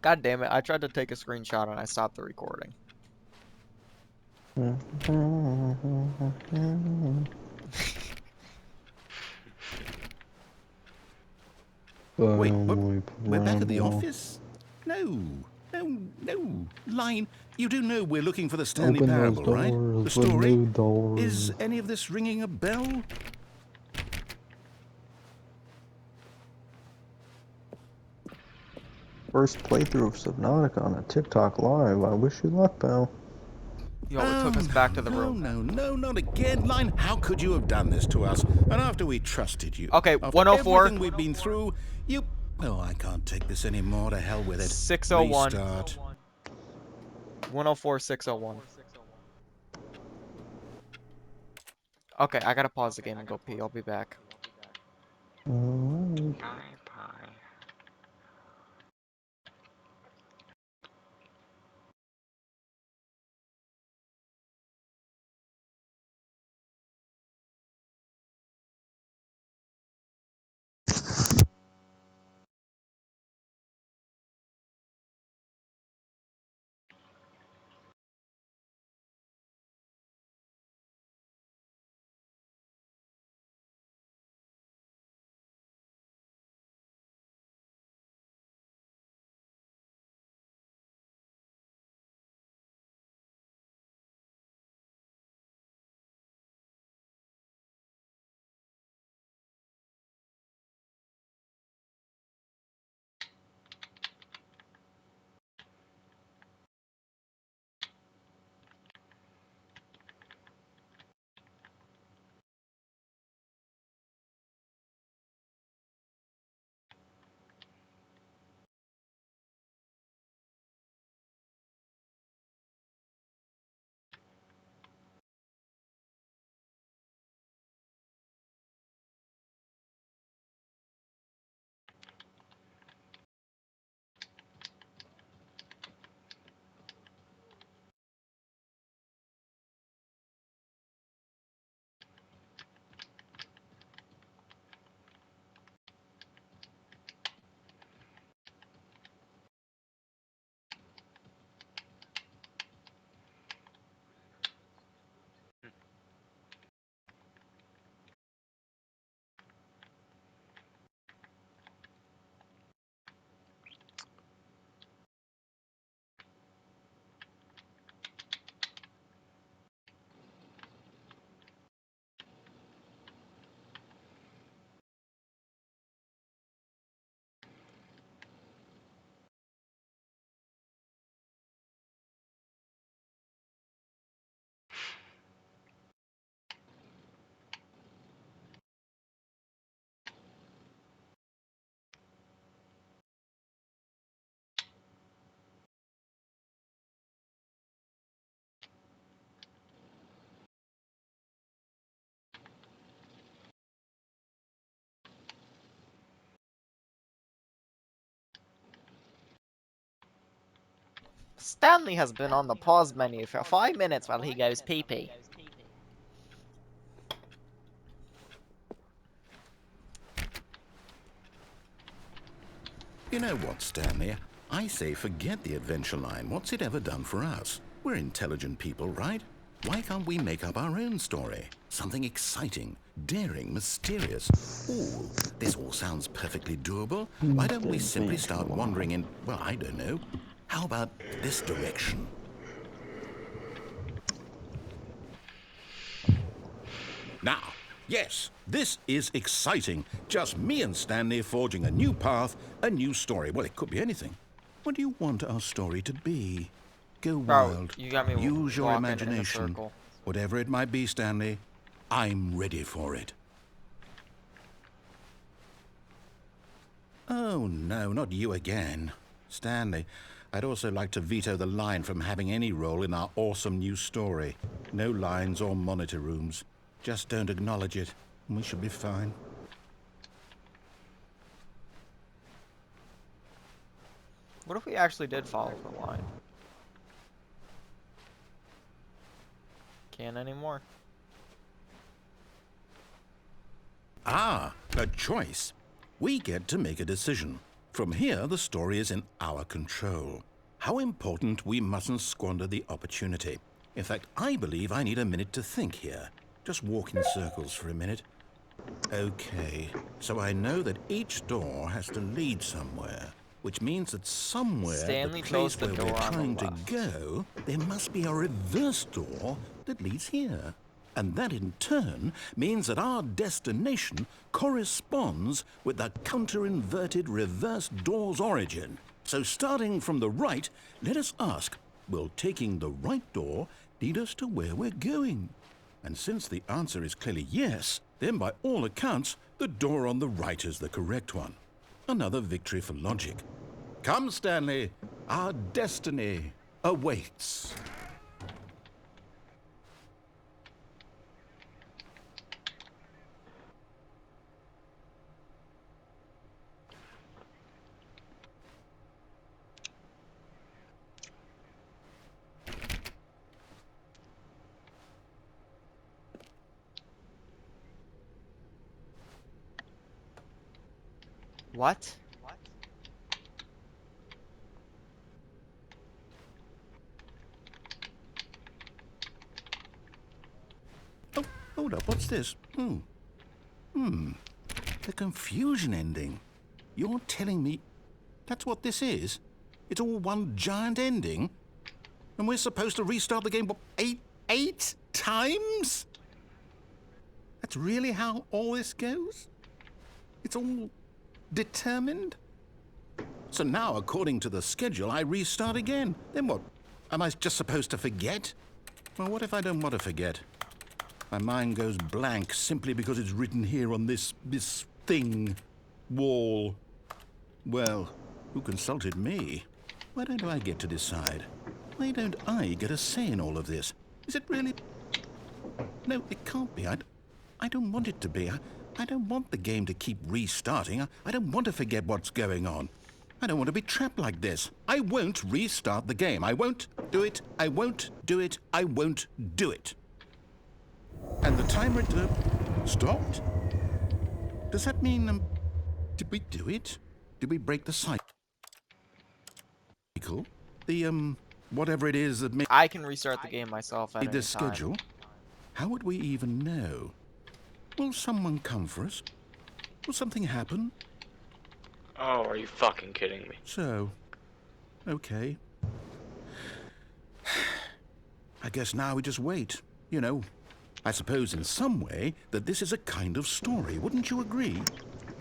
God damn it, I tried to take a screenshot and I stopped the recording. Wait, what? We're back at the office? No, no. Line, you do know we're looking for the Stanley Open Parable, those right? doors The story? with new doors. Is any of this ringing a bell? First playthrough of Subnautica on a TikTok live. I wish you luck, pal. Yo, it took us back to the room. No, not again. Line, how could you have done this to us? And after we trusted you. Okay, after 104. everything we've been through, you... Oh, I can't take this anymore. To hell with it. 601. Restart. 104, 601. Okay, I gotta pause the game and go pee. I'll be back. Alright. Bye. Stanley has been on the pause menu for 5 minutes while he goes pee-pee. You know what, Stanley? I say forget the adventure line. What's it ever done for us? We're intelligent people, right? Why can't we make up our own story? Something exciting, daring, mysterious. Ooh, this all sounds perfectly doable. Why don't we simply start wandering in, well, I don't know. How about this direction? Now, yes, this is exciting. Just me and Stanley forging a new path, a new story. Well, it could be anything. What do you want our story to be? Go wild. You got me Use your walking in a imagination. circle. Whatever it might be, Stanley, I'm ready for it. Oh, no, not you again. Stanley, I'd also like to veto the line from having any role in our awesome new story. No lines or monitor rooms. Just don't acknowledge it, and we should be fine. What if we actually did follow the line? Can't anymore. Ah, a choice. We get to make a decision. From here, the story is in our control. How important we mustn't squander the opportunity. In fact, I believe I need a minute to think here. Just walk in circles for a minute. Okay, so I know that each door has to lead somewhere, which means that somewhere, Stanley the chose place the where we're door on the trying to left. go, there must be a reverse door that leads here. And that in turn means that our destination corresponds with the counter-inverted reverse door's origin. So starting from the right, let us ask, will taking the right door lead us to where we're going? And since the answer is clearly yes, then by all accounts, the door on the right is the correct one. Another victory for logic. Come, Stanley, our destiny awaits. What? Oh, hold up, what's this? The confusion ending. You're telling me that's what this is? It's all one giant ending? And we're supposed to restart the game, what, eight times? That's really how all this goes? It's all determined? So now, according to the schedule, I restart again. Then what? Am I just supposed to forget? Well, what if I don't want to forget? My mind goes blank simply because it's written here on this thing, wall. Well, who consulted me? Why don't I get to decide? Why don't I get a say in all of this? Is it really? No, it can't be. I don't want it to be. I don't want the game to keep restarting. I don't want to forget what's going on. I don't want to be trapped like this. I won't restart the game. I won't do it. I won't do it. I won't do it. And the timer stopped? Does that mean, did we do it? Did we break the cycle? The, whatever it is that made I can restart the game myself at any this time. schedule? How would we even know? Will someone come for us? Will something happen? Oh, are you fucking kidding me? So, okay. I guess now we just wait. You know, I suppose in some way that this is a kind of story, wouldn't you agree?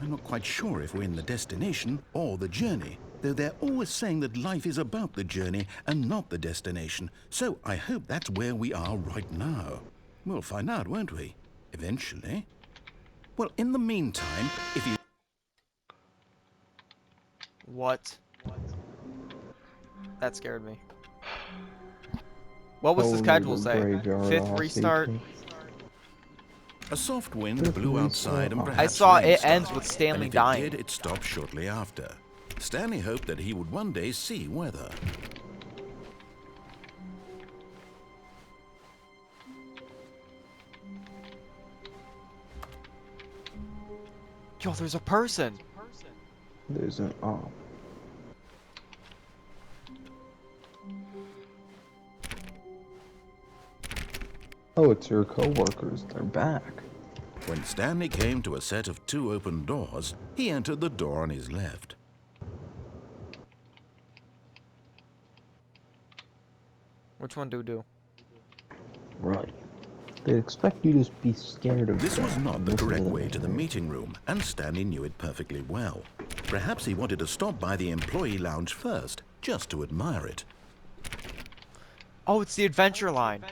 I'm not quite sure if we're in the destination or the journey, though they're always saying that life is about the journey and not the destination. So I hope that's where we are right now. We'll find out, won't we? Eventually. Well, in the meantime, if you... What? That scared me. What was the Whole schedule neighbor say? graveyard Fifth off, restart? 18. A soft wind Fifth blew outside and restart. perhaps I saw rain it ends started, with Stanley and if dying. it did, it stopped shortly after. Stanley hoped that he would one day see weather. Yo, there's a person. There's an Oh, it's your co-workers. They're back. When Stanley came to a set of 2 open doors, he entered the door on his left. Which one do we do? Right. They expect you to be scared of This was death not and the listen correct them way to the anyway. meeting room, and Stanley knew it perfectly well. Perhaps he wanted to stop by the employee lounge first, just to admire it. Oh, it's the adventure line.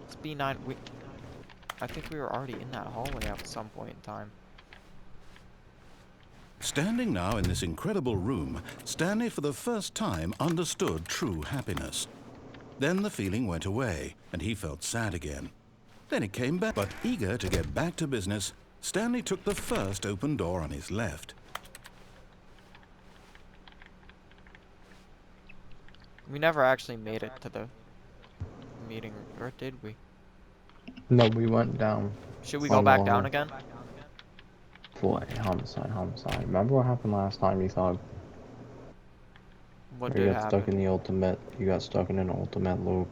It's B9. I think we were already in that hallway at some point in time. Standing now in this incredible room, Stanley for the first time understood true happiness. Then the feeling went away, and he felt sad again. Then it came back, but eager to get back to business, Stanley took the first open door on his left. We never actually made it to the meeting, or did we? No, we went down. Should we go back down Along. again? Boy, homicide. Remember what happened last time you thought What you did got stuck happen? in the ultimate, you got stuck in an ultimate loop?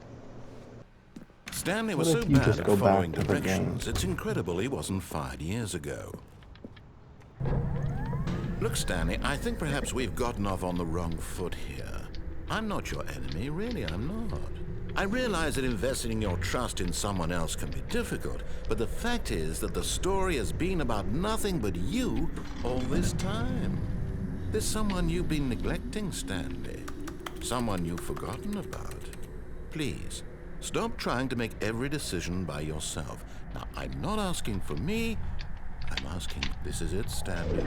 Stanley What was so if you bad just at go following back to the game? directions, it's incredible he wasn't fired years ago. Look, Stanley, I think perhaps we've gotten off on the wrong foot here. I'm not your enemy, really, I'm not. I realize that investing your trust in someone else can be difficult, but the fact is that the story has been about nothing but you all this time. There's someone you've been neglecting, Stanley. Someone you've forgotten about. Please, stop trying to make every decision by yourself. Now, I'm not asking for me. I'm asking, this is it, Stanley.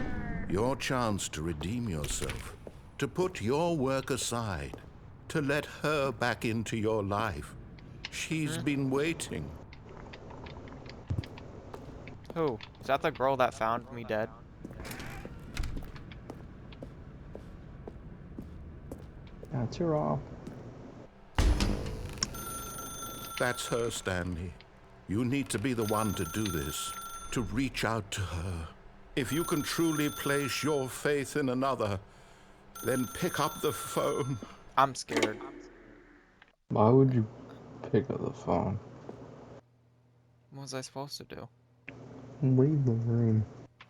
Your chance to redeem yourself. To put your work aside. To let her back into your life. She's been waiting. Who? Is that the girl that found me dead? That's her off. That's her, Stanley. You need to be the one to do this. To reach out to her. If you can truly place your faith in another, then pick up the phone. I'm scared. Why would you pick up the phone? What was I supposed to do? Leave the room.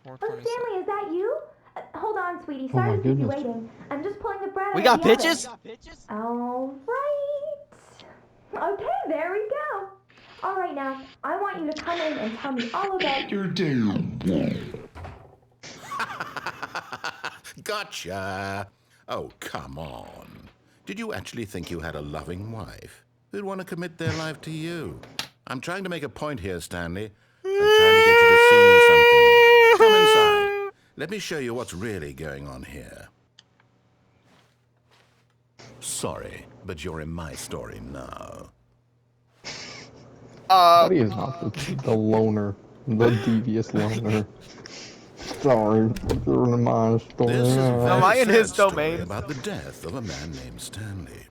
Oh, 427. Stanley, is that you? Hold on, sweetie. Oh Sorry my to keep you goodness. waiting. I'm just pulling the bread We out got of the bitches? oven. All right. Okay, there we go. All right, now, I want you to come in and tell me all about your day. Gotcha. Oh, come on. Did you actually think you had a loving wife who'd want to commit their life to you? I'm trying to make a point here, Stanley. I'm trying to get you to see something. Come inside. Let me show you what's really going on here. Sorry, but you're in my story now. Buddy is not the loner, the devious loner. Sorry, but you're in my story. This is a Am very I in sad his story domain? about the death of a man named Stanley.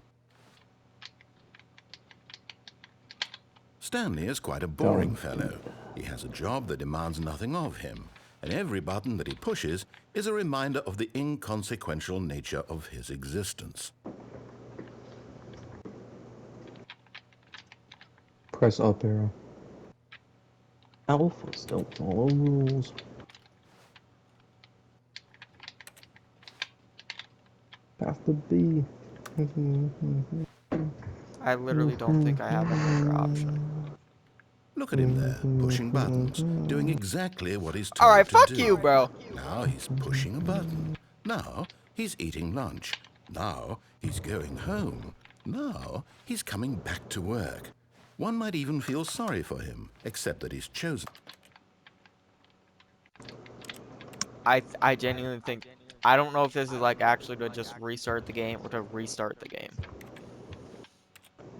Stanley is quite a boring fellow. He has a job that demands nothing of him, and every button that he pushes is a reminder of the inconsequential nature of his existence. Press up arrow. Alphas don't follow rules. Have to be. I literally don't think I have another option. Look at him there, pushing buttons, doing exactly what he's told Alright, to fuck do. you, bro. Now he's pushing a button. Now he's eating lunch. Now he's going home. Now he's coming back to work. One might even feel sorry for him, except that he's chosen. I genuinely think, I don't know if this is like actually to just restart the game or to restart the game.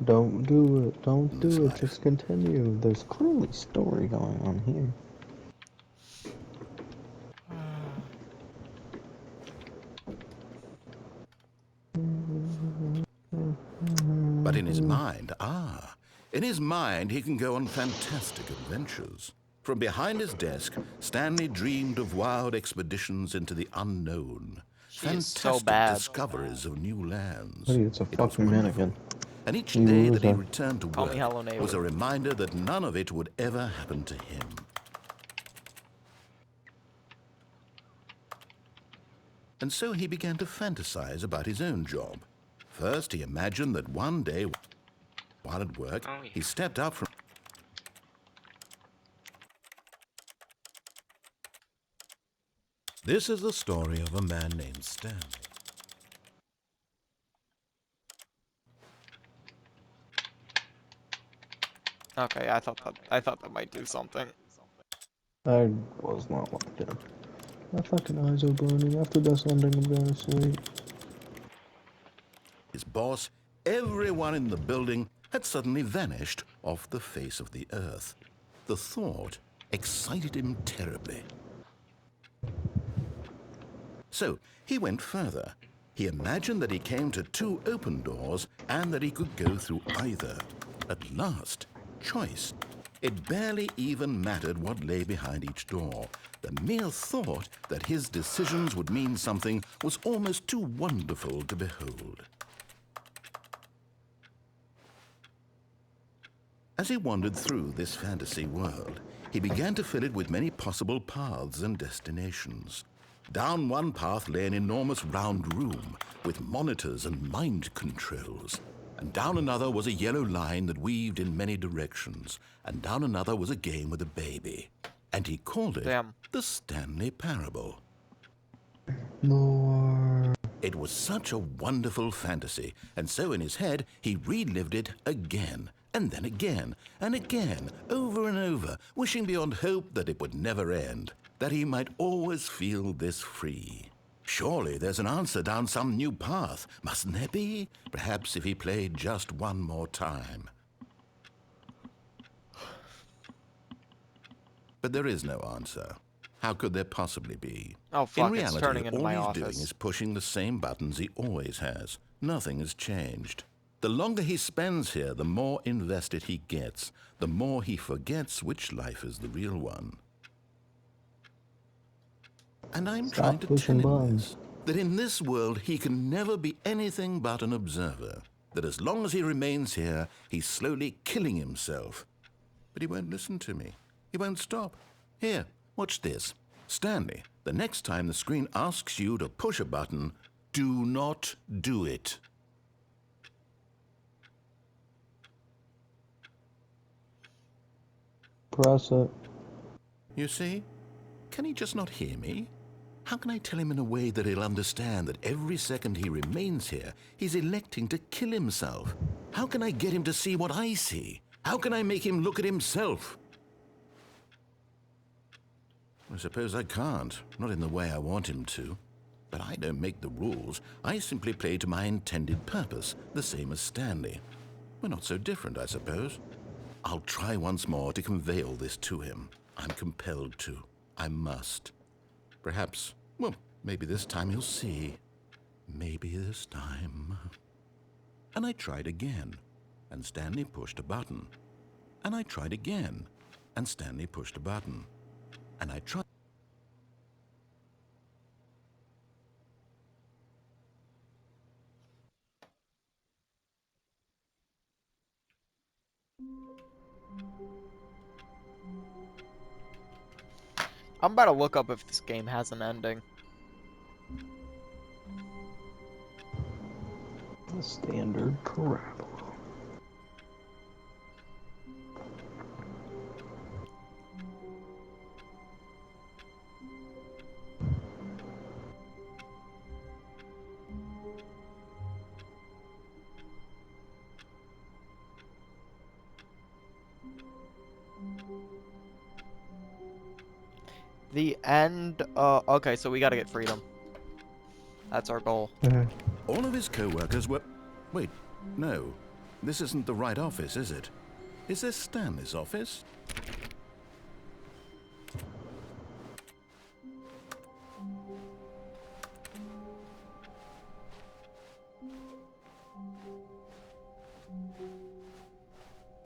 Don't do it. Don't In this do it. life. Just continue. There's clearly story going on here. But in his mind, in his mind he can go on fantastic adventures. From behind his desk, Stanley dreamed of wild expeditions into the unknown. She is so Fantastic bad. discoveries of new lands. Buddy, it's a It was fucking wonderful. mannequin. And each You day lose that he her. returned to Call me work Hello Neighbor. was a reminder that none of it would ever happen to him. And so he began to fantasize about his own job. First, he imagined that one day, while at work, Oh, yeah. he stepped up from... This is the story of a man named Stanley. Okay, I thought that might do something. I was not locked in. My fucking eyes are burning. After this ending, I'm going to sleep. His boss, everyone in the building had suddenly vanished off the face of the earth. The thought excited him terribly. So he went further. He imagined that he came to two open doors and that he could go through either. At last, choice. It barely even mattered what lay behind each door. The mere thought that his decisions would mean something was almost too wonderful to behold. As he wandered through this fantasy world, he began to fill it with many possible paths and destinations. Down one path lay an enormous round room with monitors and mind controls. And down another was a yellow line that weaved in many directions. And down another was a game with a baby. And he called it the Stanley Parable. More. It was such a wonderful fantasy, and so in his head he relived it again, and then again, and again, over and over, wishing beyond hope that it would never end, that he might always feel this free. Surely there's an answer down some new path, mustn't there be? Perhaps if he played just one more time. But there is no answer. How could there possibly be? Oh, fuck, In it's reality, turning into all my he's office. doing is pushing the same buttons he always has. Nothing has changed. The longer he spends here, the more invested he gets, the more he forgets which life is the real one. And I'm trying to tell him this, that in this world he can never be anything but an observer, that as long as he remains here, he's slowly killing himself. But he won't listen to me. He won't stop. Here, watch this. Stanley, the next time the screen asks you to push a button, do not do it. Press it. You see? Can he just not hear me? How can I tell him in a way that he'll understand that every second he remains here, he's electing to kill himself? How can I get him to see what I see? How can I make him look at himself? I suppose I can't, not in the way I want him to. But I don't make the rules. I simply play to my intended purpose, the same as Stanley. We're not so different, I suppose. I'll try once more to convey all this to him. I'm compelled to. I must. Perhaps, well, maybe this time he'll see. Maybe this time. And I tried again, and Stanley pushed a button. And I tried again, and Stanley pushed a button. And I tried. I'm about to look up if this game has an ending. The standard parabola. The end, okay, so we gotta get freedom. That's our goal. All of his co-workers were... Wait, no. This isn't the right office, is it? Is this Stanley's office?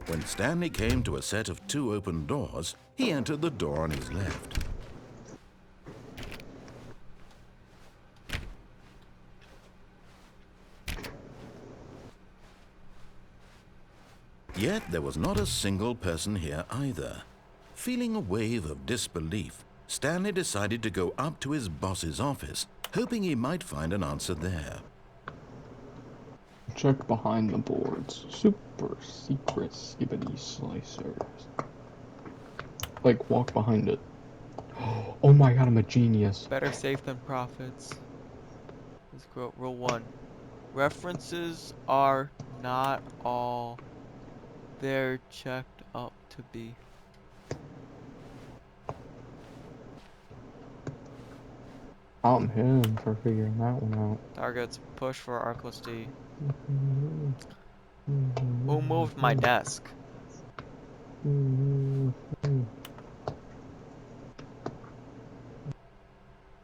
When Stanley came to a set of 2 open doors, he entered the door on his left. Yet there was not a single person here either. Feeling a wave of disbelief, Stanley decided to go up to his boss's office, hoping he might find an answer there. Check behind the boards. Super secret skibbity slicers. Like, walk behind it. Oh my god, I'm a genius. Better safe than profits. Let's go. Rule 1. References are not all they're checked up to be. I'm him for figuring that one out. Targets push for Arcless D. Who moved my desk?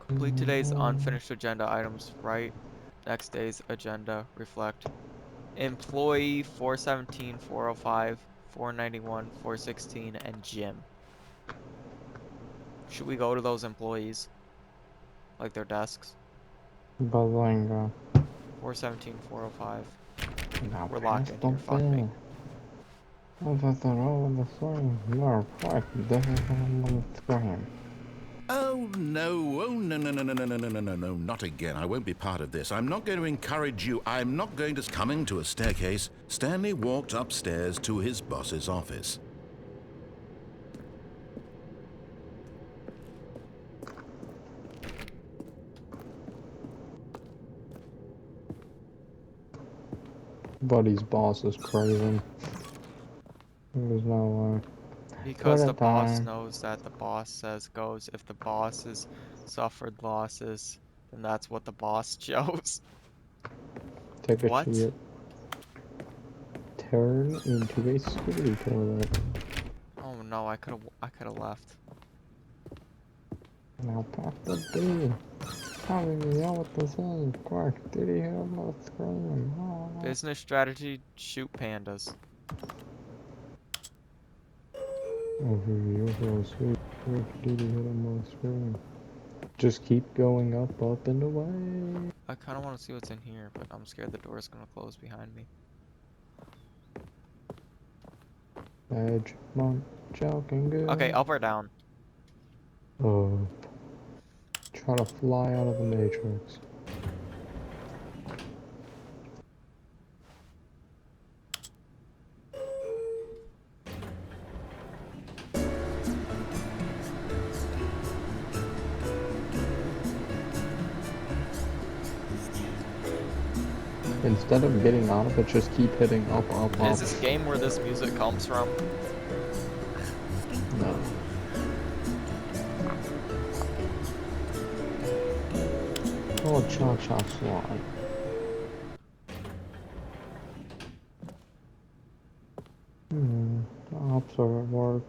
Complete today's unfinished agenda items. Right. Next day's agenda. Reflect. Employee 417-405 491, 416, and Jim. Should we go to those employees? Like their desks? Bazinga. 417, 405. Now We're pass locked in the here, fuck me. bill. Over the roll of the swing. No, fuck. This is on the screen. Oh no, oh no, no, no, no, no, no, no, no, no, no, not again. I won't be part of this. I'm not going to encourage you. I'm not going to... Coming to a staircase, Stanley walked upstairs to his boss's office. Buddy's boss is crazy. There's no way. Because the Toilet boss time. knows that the boss says goes. If the boss has suffered losses, then that's what the boss chose. Take a What? shit. Turn into a skitty toilet. Oh no, I could've left. Now pass the bill. Tell me what to say. Quick, did he hear about the scream? Oh. Business strategy, shoot pandas. Overview for sweet. Quick, did he hit him on the screen? Just keep going up and away. I kinda wanna see what's in here, but I'm scared the door's gonna close behind me. Edge, monk, joking good. Okay, up or down? Try to fly out of the matrix. Instead of getting out of it, just keep hitting up. Is this game where this music comes from? No. Oh, cha-cha slide. Ops are at work.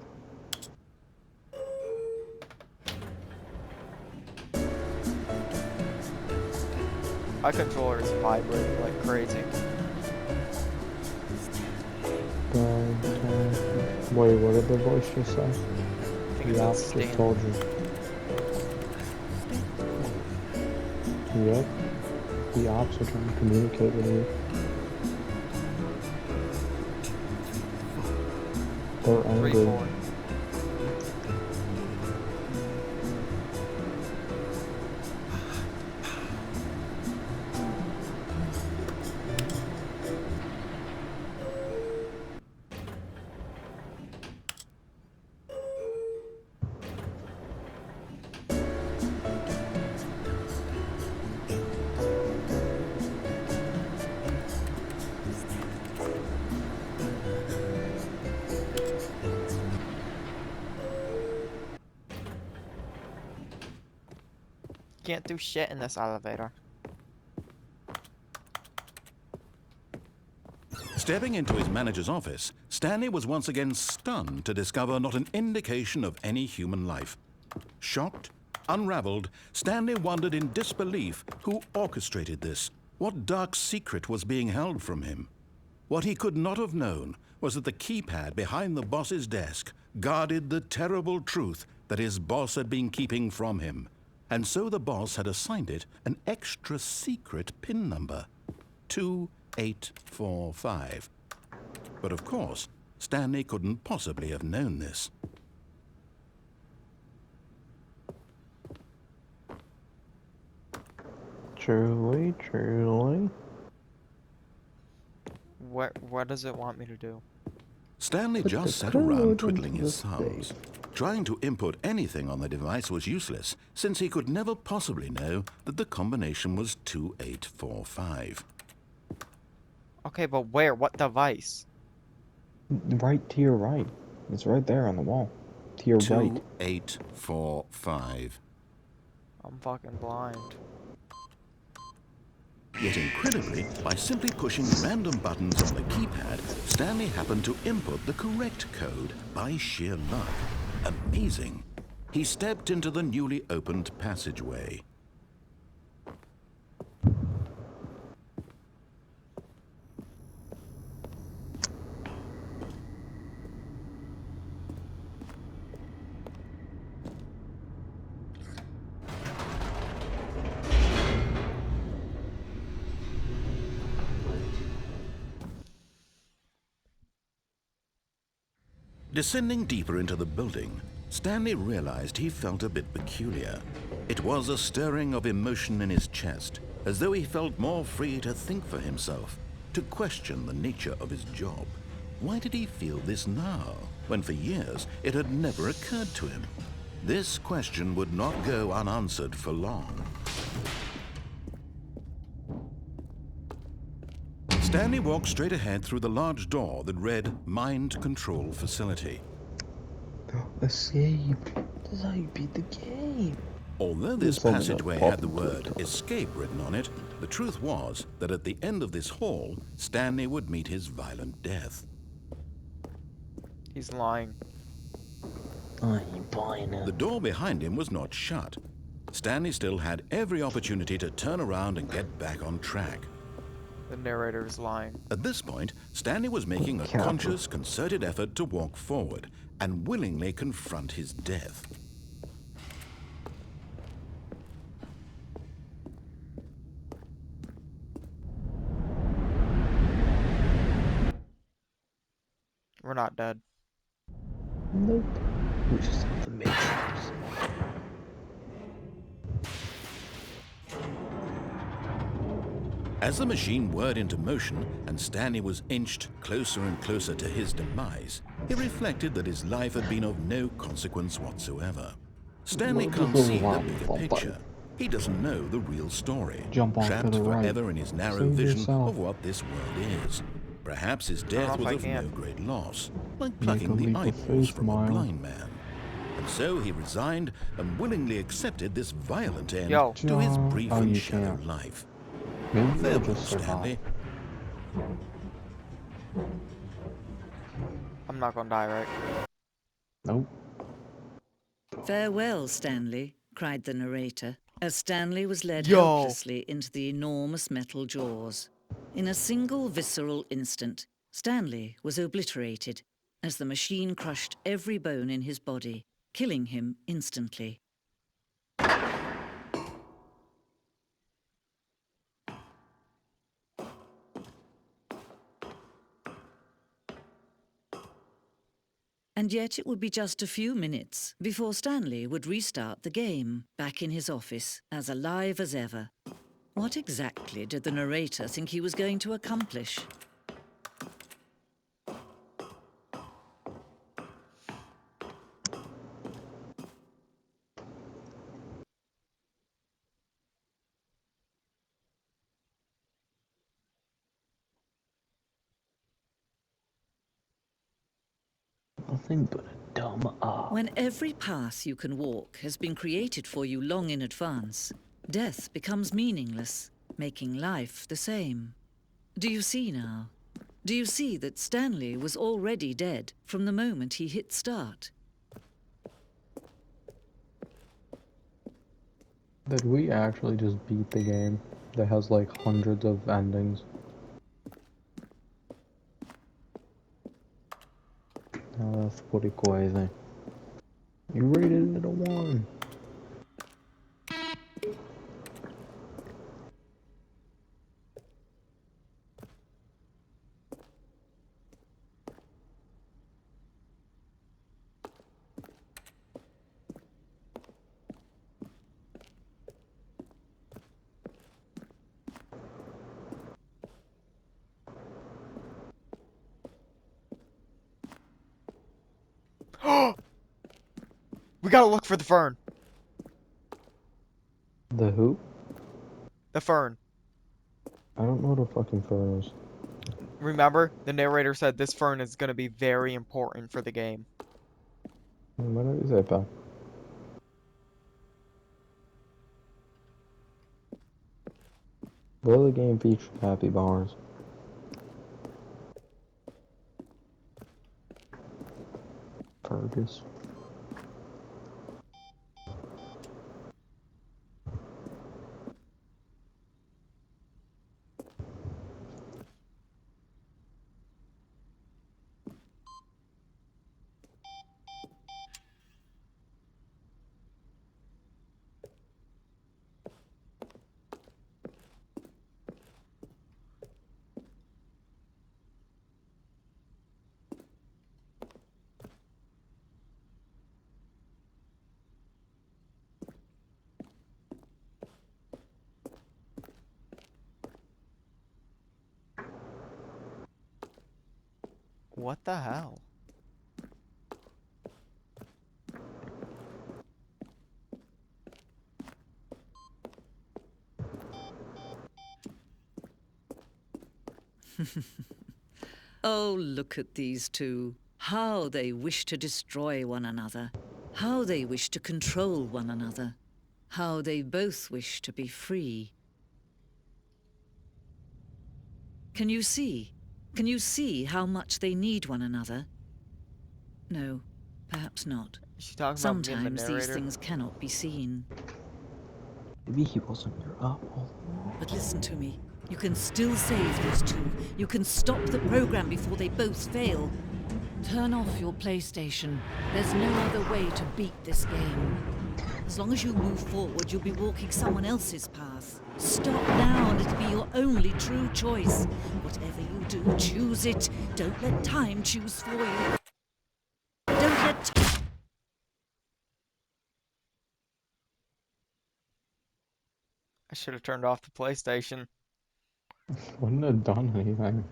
My controller is vibrating like crazy. Wait, what did the voice just say? I think The it's ops Stanley. just told you. Yep. The ops are trying to communicate with you. They're angry. 3-4. Can't do shit in this elevator. Stepping into his manager's office, Stanley was once again stunned to discover not an indication of any human life. Shocked, unraveled, Stanley wondered in disbelief who orchestrated this. What dark secret was being held from him? What he could not have known was that the keypad behind the boss's desk guarded the terrible truth that his boss had been keeping from him. And so the boss had assigned it an extra secret PIN number, 2845. But of course, Stanley couldn't possibly have known this. Truly. What does it want me to do? Stanley Put just the sat code around into twiddling the his thumbs. safe. Trying to input anything on the device was useless, since he could never possibly know that the combination was 2845. Okay, but where? What device? Right to your right. It's right there on the wall. To your right. 2845. I'm fucking blind. Yet incredibly, by simply pushing random buttons on the keypad, Stanley happened to input the correct code by sheer luck. Amazing. He stepped into the newly opened passageway. Descending deeper into the building, Stanley realized he felt a bit peculiar. It was a stirring of emotion in his chest, as though he felt more free to think for himself, to question the nature of his job. Why did he feel this now, when for years it had never occurred to him? This question would not go unanswered for long. Stanley walked straight ahead through the large door that read Mind Control Facility. Escape. This is how you beat the game. Although this It's only a passageway had the pop word filter. escape written on it, the truth was that at the end of this hall, Stanley would meet his violent death. He's lying. I ain't buying it. The door behind him was not shut. Stanley still had every opportunity to turn around and get back on track. The narrator is lying. At this point, Stanley was making a Careful. conscious, concerted effort to walk forward and willingly confront his death. We're not dead. Nope. We just have the Matrix. As the machine whirred into motion and Stanley was inched closer and closer to his demise, he reflected that his life had been of no consequence whatsoever. Stanley Well, can't just see the one bigger bump picture. button. He doesn't know the real story, Jump off to trapped the right. forever in his narrow Save vision yourself. of what this world is. Perhaps his know death if was I of no can. great loss, like Make plucking a the leap of eyeballs faith, from a Miles. blind man. And so he resigned and willingly accepted this violent end Yo. to his brief Oh, and you shallow can't. life. Maybe you'll Farewell, just survive. Stanley. I'm not gonna die, right? Nope. Farewell, Stanley, cried the narrator, as Stanley was led Yo. helplessly into the enormous metal jaws. In a single visceral instant, Stanley was obliterated as the machine crushed every bone in his body, killing him instantly. And yet it would be just a few minutes before Stanley would restart the game, back in his office, as alive as ever. What exactly did the narrator think he was going to accomplish? Nothing but a dumb When every path you can walk has been created for you long in advance, death becomes meaningless, making life the same. Do you see now? Do you see that Stanley was already dead from the moment he hit start? Did we actually just beat the game that has like hundreds of endings? Oh, that's pretty crazy. You rated it a 1. We gotta look for the fern. The who? The fern. I don't know what a fucking fur is. Remember, the narrator said this fern is gonna be very important for the game. What did he say, pal? Will the game feature happy bars? Fergus. What the hell? Oh, look at these two. How they wish to destroy one another. How they wish to control one another. How they both wish to be free. Can you see? Can you see how much they need one another? No, perhaps not. Is she talking about being the Sometimes these narrator? things cannot be seen. Maybe he wasn't your apple. But listen to me. You can still save these two. You can stop the program before they both fail. Turn off your PlayStation. There's no other way to beat this game. As long as you move forward, you'll be walking someone else's path. Stop now and it'll be your only true choice. Whatever you do, choose it. Don't let time choose for you. Don't let I should have turned off the PlayStation. Wouldn't have done anything.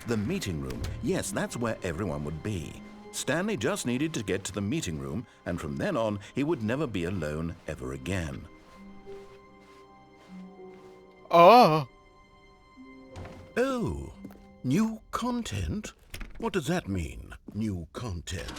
The meeting room. Yes, that's where everyone would be. Stanley just needed to get to the meeting room, and from then on, he would never be alone ever again. Oh! Oh, new content? What does that mean, new content?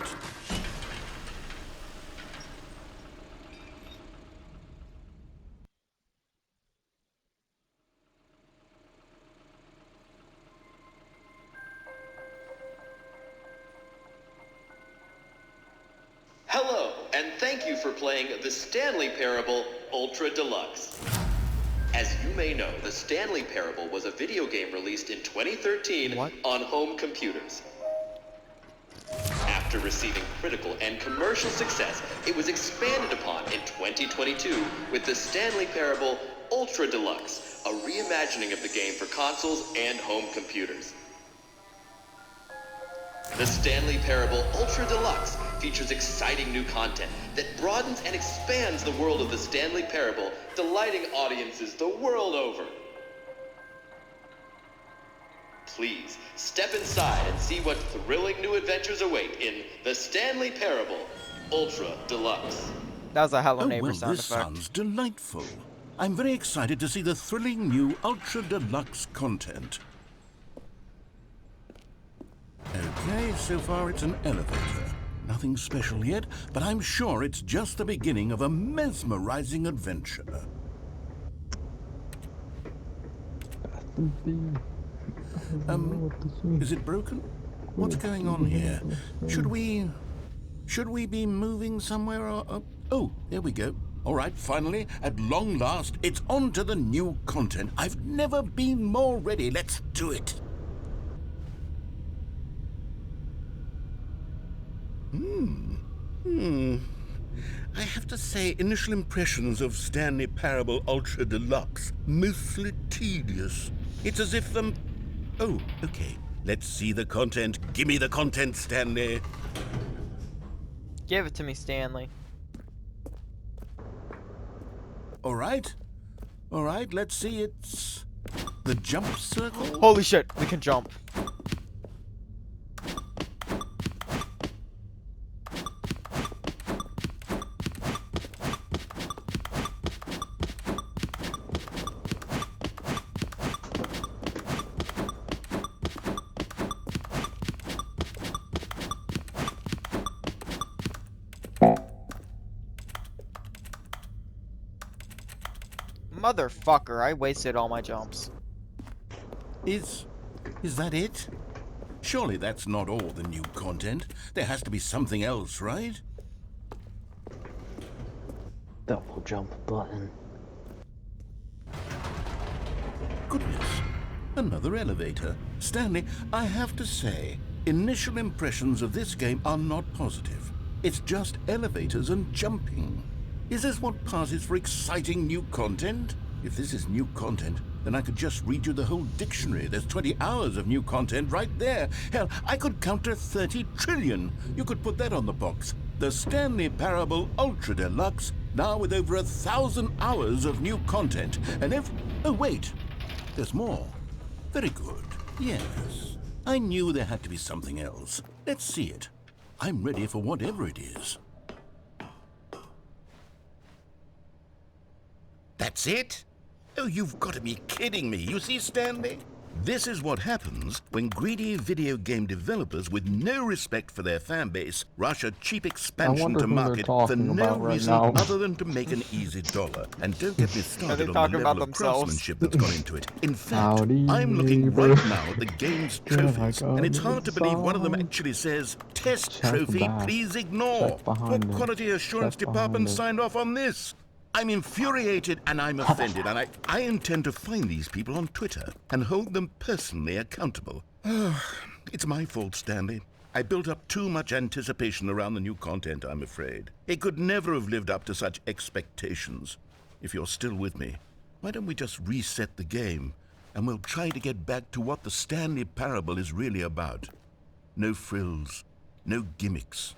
Hello, and thank you for playing the Stanley Parable Ultra Deluxe. As you may know, the Stanley Parable was a video game released in 2013 What? on home computers. After receiving critical and commercial success, it was expanded upon in 2022 with the Stanley Parable Ultra Deluxe, a reimagining of the game for consoles and home computers. The Stanley Parable Ultra Deluxe features exciting new content that broadens and expands the world of the Stanley Parable, delighting audiences the world over. Please, step inside and see what thrilling new adventures await in the Stanley Parable Ultra Deluxe. That was a Hello Oh, Neighbor well, sound this effect. sounds delightful. I'm very excited to see the thrilling new Ultra Deluxe content. Okay, so far it's an elevator. Nothing special yet, but I'm sure it's just the beginning of a mesmerizing adventure. Is it broken? What's going on here? Should we be moving somewhere or... Oh, there we go. All right, finally, at long last, it's on to the new content. I've never been more ready. Let's do it. I have to say, initial impressions of Stanley Parable Ultra Deluxe, mostly tedious. It's as if Oh, okay. Let's see the content. Give me the content, Stanley. Give it to me, Stanley. All right. All right, let's see. It's the jump circle. Holy shit, we can jump. Motherfucker, I wasted all my jumps. Is that it? Surely that's not all the new content. There has to be something else, right? Double jump button. Goodness. Another elevator. Stanley, I have to say, initial impressions of this game are not positive. It's just elevators and jumping. Is this what passes for exciting new content? If this is new content, then I could just read you the whole dictionary. There's 20 hours of new content right there. Hell, I could count to 30 trillion. You could put that on the box. The Stanley Parable Ultra Deluxe, now with over 1,000 hours of new content. And oh wait, there's more. Very good. Yes. I knew there had to be something else. Let's see it. I'm ready for whatever it is. That's it? Oh, you've got to be kidding me. You see, Stanley? This is what happens when greedy video game developers with no respect for their fan base rush a cheap expansion wonder to who they're market for talking no about right reason now. other than to make an easy dollar. And don't get me started on talking the about level of themselves? craftsmanship that's gone into it. In fact, Howdy, I'm looking neighbor. right now at the game's Yeah, I trophies, got and it's hard to believe one of them inside. actually says, "Test Check trophy, back. please ignore." Check behind What it. quality assurance Check department behind it. signed off on this? I'm infuriated and I'm offended, and I intend to find these people on Twitter and hold them personally accountable. It's my fault, Stanley. I built up too much anticipation around the new content, I'm afraid. It could never have lived up to such expectations. If you're still with me, why don't we just reset the game, and we'll try to get back to what the Stanley Parable is really about. No frills, no gimmicks.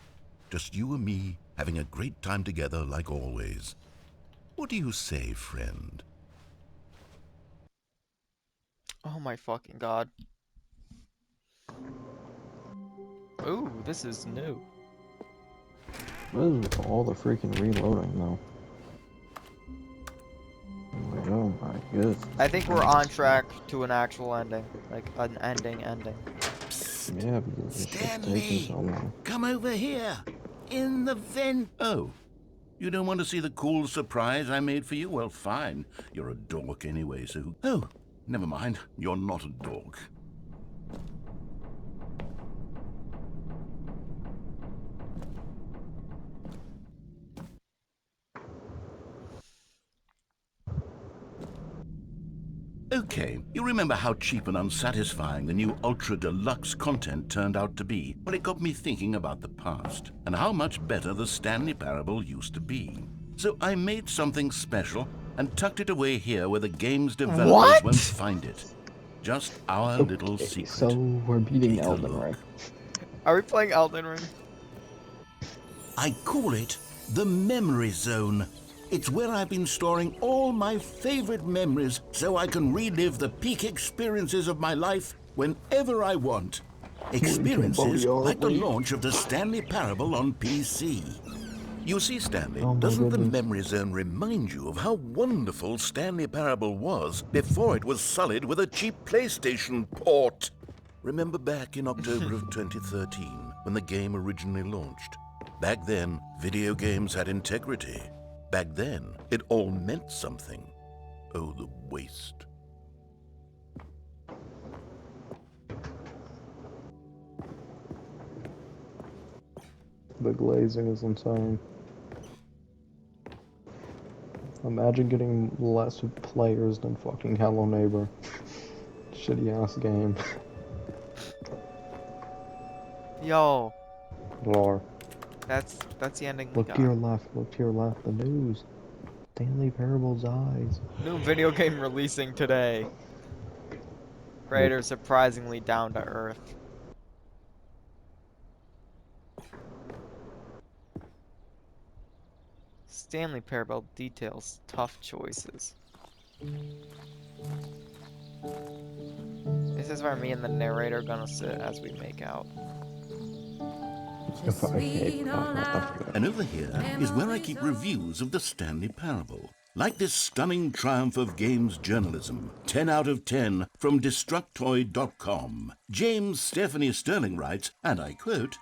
Just you and me having a great time together like always. What do you say, friend? Oh my fucking god. Ooh, this is new. This is all the freaking reloading though. Like, oh my goodness. I think we're on track to an actual ending. Like, an ending. Yeah, because this shit's taking so long. Come over here. In the vent. Oh, you don't want to see the cool surprise I made for you? Well, fine. You're a dork anyway, so... Oh, never mind. You're not a dork. Okay, you remember how cheap and unsatisfying the new Ultra Deluxe content turned out to be? Well, it got me thinking about the past, and how much better the Stanley Parable used to be. So I made something special and tucked it away here where the game's developers won't find it. Just our little secret. So we're beating Take a Elden look. Ring. Are we playing Elden Ring? I call it the Memory Zone. It's where I've been storing all my favorite memories so I can relive the peak experiences of my life whenever I want. Experiences like the launch of the Stanley Parable on PC. You see, Stanley, Oh my doesn't the goodness. Memory Zone remind you of how wonderful Stanley Parable was before it was sullied with a cheap PlayStation port? Remember back in October of 2013 when the game originally launched? Back then, video games had integrity. Back then, it all meant something. Oh, the waste. The glazing is insane. Imagine getting less players than fucking Hello Neighbor. Shitty ass game. Yo, Lore. that's the ending we Look got. to your left, look to your left. The news. Stanley Parable's eyes. New video game releasing today. Creator surprisingly down to earth. Stanley Parable details tough choices. This is where me and the narrator are gonna sit as we make out. If I hate And over here is where I keep reviews of the Stanley Parable. Like this stunning triumph of games journalism, 10 out of 10 from Destructoid.com. James Stephanie Sterling writes, and I quote,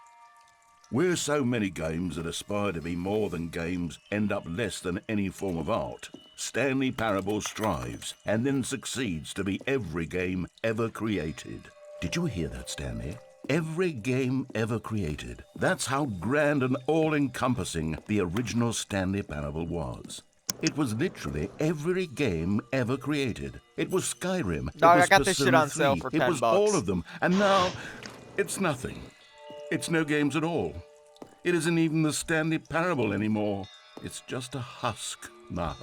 "Where so many games that aspire to be more than games end up less than any form of art, Stanley Parable strives and then succeeds to be every game ever created." Did you hear that, Stanley? Every game ever created. That's how grand and all-encompassing the original Stanley Parable was. It was literally every game ever created. It was Skyrim. Dog, it was I got this shit Persona on sale 3. for It 10 was bucks. all of them. And now, it's nothing. It's no games at all. It isn't even the Stanley Parable anymore. It's just a husk now.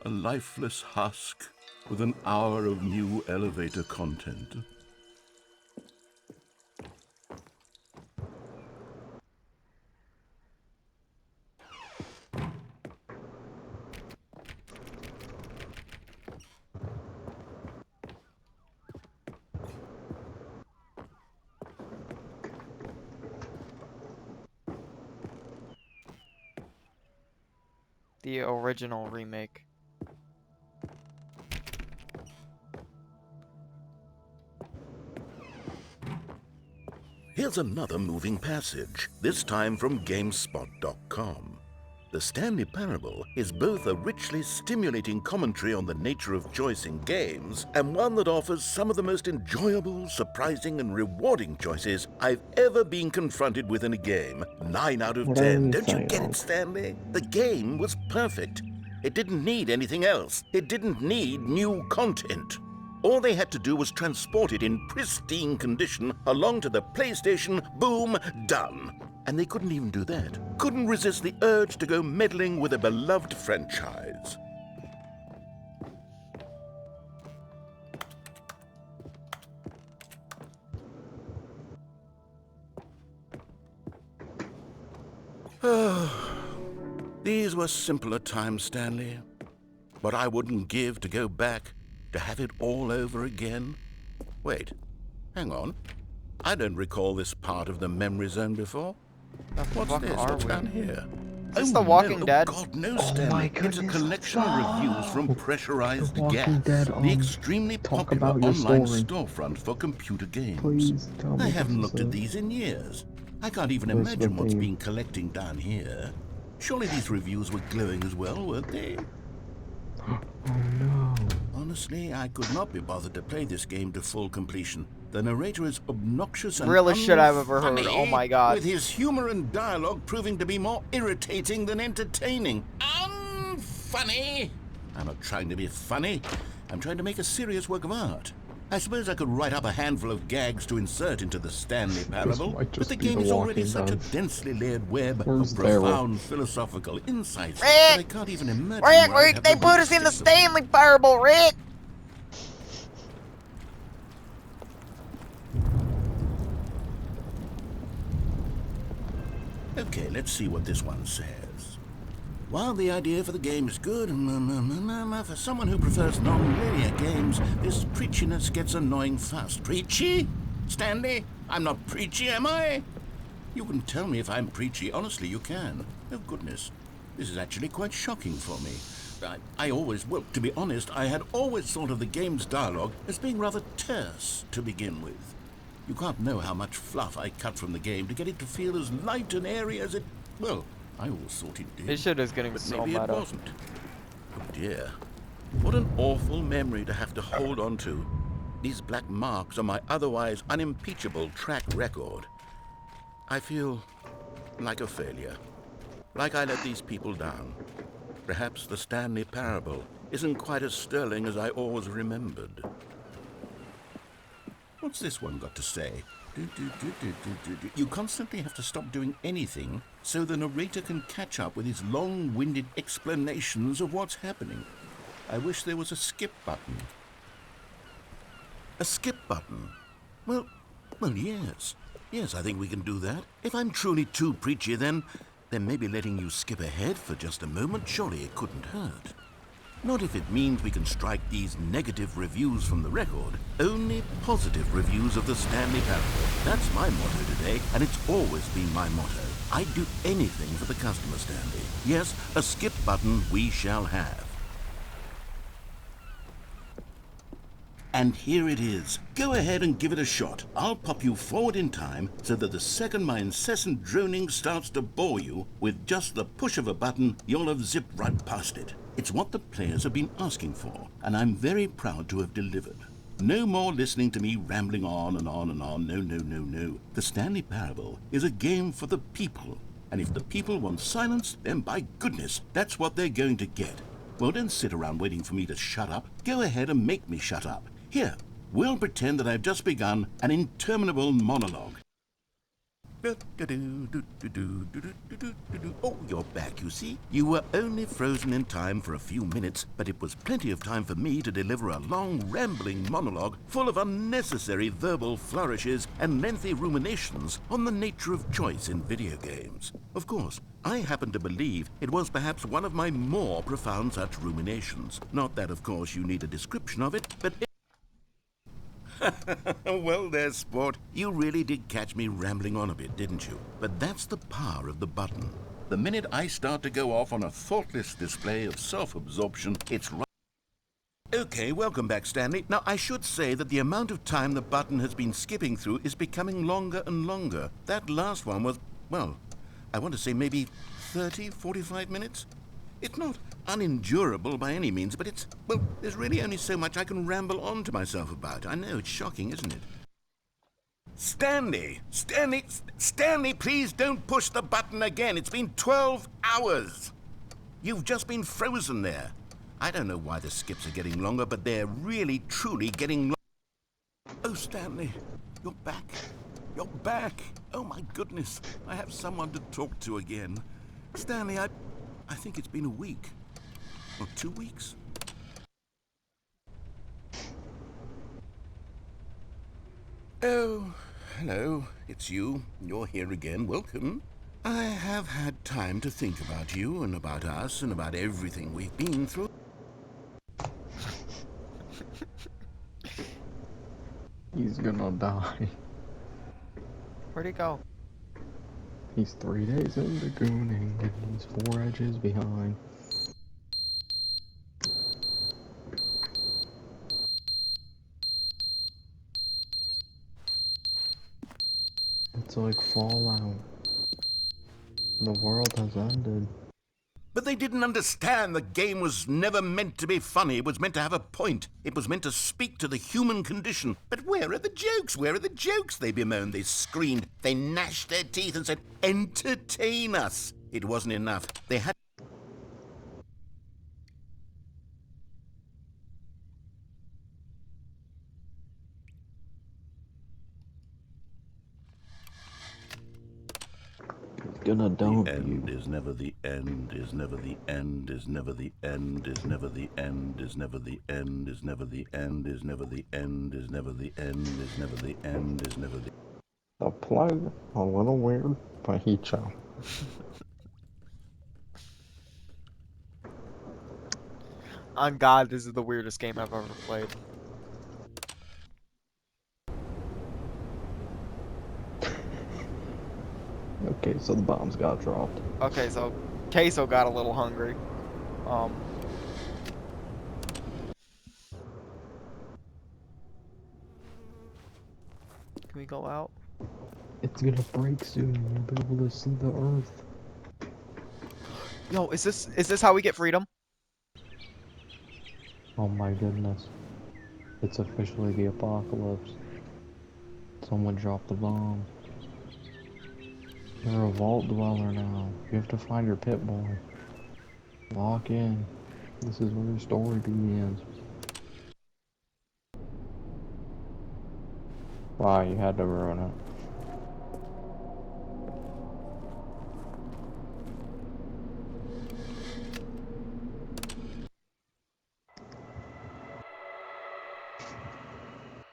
A lifeless husk with an hour of new elevator content. the original remake. Here's another moving passage, this time from GameSpot.com. The Stanley Parable is both a richly stimulating commentary on the nature of choice in games and one that offers some of the most enjoyable, surprising, and rewarding choices I've ever been confronted with in a game. 9 out of What 10. are you Don't you saying, get it, Unc? Stanley? The game was perfect. It didn't need anything else. It didn't need new content. All they had to do was transport it in pristine condition along to the PlayStation. Boom, done. And they couldn't even do that. Couldn't resist the urge to go meddling with a beloved franchise. These were simpler times, Stanley. But I wouldn't give to go back, to have it all over again. Wait, hang on. I don't recall this part of the memory zone before. The What's fuck this? are What's we? down here? Is this The Walking no. Dead? Oh, God, no, Oh Stanley. my It's a goodness, collection of reviews from The pressurized Walking gas. Dead, The extremely talk popular about your online story. storefront for computer games. Please tell me I this haven't is looked at it. these in years. I can't even This is imagine what what's they- been collecting down here. Surely these reviews were glowing as well, weren't they? Oh no. Honestly, I could not be bothered to play this game to full completion. The narrator is obnoxious and Realest shit I've ever heard. unfunny, Oh my God. with his humor and dialogue proving to be more irritating than entertaining. Unfunny! I'm not trying to be funny. I'm trying to make a serious work of art. I suppose I could write up a handful of gags to insert into the Stanley Parable, might but just the be game The is already Walking such a Dead. densely layered web Where's of Daryl? profound philosophical insights that I can't even imagine where I'd have They the put will us to in the stick them. Stanley Parable, Rick! Okay, let's see what this one says. While the idea for the game is good, for someone who prefers non-linear games, this preachiness gets annoying fast. Preachy? Stanley? I'm not preachy, am I? You can tell me if I'm preachy. Honestly, you can. Oh, goodness. This is actually quite shocking for me. Well, to be honest, I had always thought of the game's dialogue as being rather terse to begin with. You can't know how much fluff I cut from the game to get it to feel as light and airy as it... Well, I always thought it did. This shit is getting But so maybe it meta. wasn't. Oh dear. What an awful memory to have to hold on to. These black marks on my otherwise unimpeachable track record. I feel like a failure. Like I let these people down. Perhaps the Stanley Parable isn't quite as sterling as I always remembered. What's this one got to say? You constantly have to stop doing anything so the narrator can catch up with his long-winded explanations of what's happening. I wish there was a skip button. A skip button? Well, yes. Yes, I think we can do that. If I'm truly too preachy, then maybe letting you skip ahead for just a moment, surely it couldn't hurt. Not if it means we can strike these negative reviews from the record. Only positive reviews of the Stanley Parable. That's my motto today, and it's always been my motto. I'd do anything for the customer, Stanley. Yes, a skip button we shall have. And here it is. Go ahead and give it a shot. I'll pop you forward in time so that the second my incessant droning starts to bore you, with just the push of a button, you'll have zipped right past it. It's what the players have been asking for, and I'm very proud to have delivered. No more listening to me rambling on and on and on. No. The Stanley Parable is a game for the people. And if the people want silence, then by goodness, that's what they're going to get. Well, don't sit around waiting for me to shut up. Go ahead and make me shut up. Here, we'll pretend that I've just begun an interminable monologue. Oh, you're back, you see. You were only frozen in time for a few minutes, but it was plenty of time for me to deliver a long, rambling monologue full of unnecessary verbal flourishes and lengthy ruminations on the nature of choice in video games. Of course, I happen to believe it was perhaps one of my more profound such ruminations. Not that, of course, you need a description of it, but... Well, there, sport. You really did catch me rambling on a bit, didn't you? But that's the power of the button. The minute I start to go off on a thoughtless display of self-absorption, it's right. Okay, welcome back, Stanley. Now, I should say that the amount of time the button has been skipping through is becoming longer and longer. That last one was, well, I want to say maybe 30, 45 minutes? It's not unendurable by any means, but it's, well, there's really only so much I can ramble on to myself about. I know, it's shocking, isn't it? Stanley, please don't push the button again. It's been 12 hours. You've just been frozen there. I don't know why the skips are getting longer, but they're really, truly getting long. Oh, Stanley, you're back. You're back. Oh, my goodness. I have someone to talk to again. Stanley, I think it's been a week. Or 2 weeks. Oh, hello. It's you. You're here again. Welcome. I have had time to think about you and about us and about everything we've been through. He's gonna die. Where'd he go? He's 3 days into gooning and he's 4 edges behind. It's like Fallout. The world has ended. But they didn't understand the game was never meant to be funny. It was meant to have a point. It was meant to speak to the human condition. But where are the jokes? Where are the jokes? They bemoaned, they screamed, they gnashed their teeth and said, entertain us. It wasn't enough. They had... He's gonna dump The end you. is never the end, is never the end, is never the end, is never the end, is never the end, is never the end, is never the end, is never the end, is never the end, is never the... The plug, a little weird, but he chow. On God, this is the weirdest game I've ever played. Okay, so the bombs got dropped. Okay, so Queso got a little hungry. Can we go out? It's gonna break soon and you'll be able to see the earth. Yo, is this how we get freedom? Oh my goodness. It's officially the apocalypse. Someone dropped the bomb. You're a vault dweller now. You have to find your pit boy. Lock in. This is where your story begins. Wow, you had to ruin it.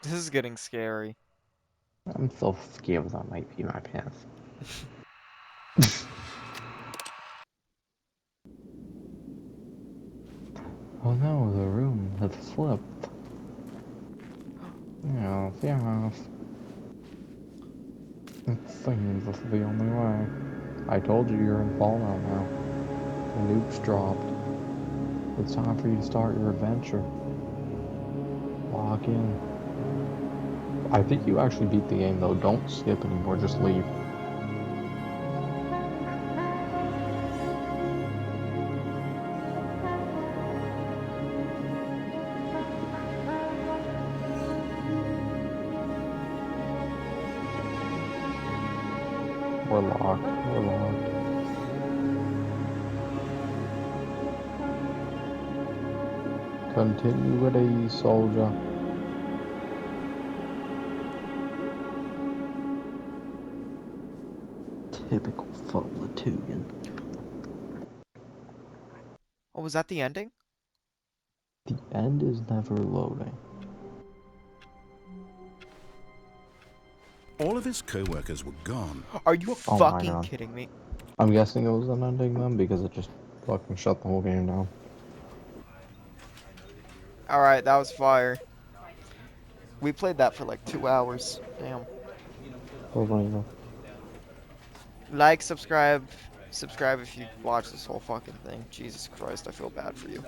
This is getting scary. I'm so scared that might be my path. Oh no, the room has flipped. Yes, yes. It seems this is the only way. I told you you're in Fallout now. The nuke's dropped. It's time for you to start your adventure. Log in. I think you actually beat the game though. Don't skip anymore, just leave. We're locked. We're locked. Continue with ease, soldier. Typical Falloutian. Oh, was that the ending? The end is never loading. All of his co-workers were gone. Are you Oh my fucking God. kidding me? I'm guessing it was an ending then because it just fucking shut the whole game down. Alright, that was fire. We played that for like 2 hours. Damn. Hold on, Like, subscribe, Subscribe if you watch this whole fucking thing. Jesus Christ, I feel bad for you.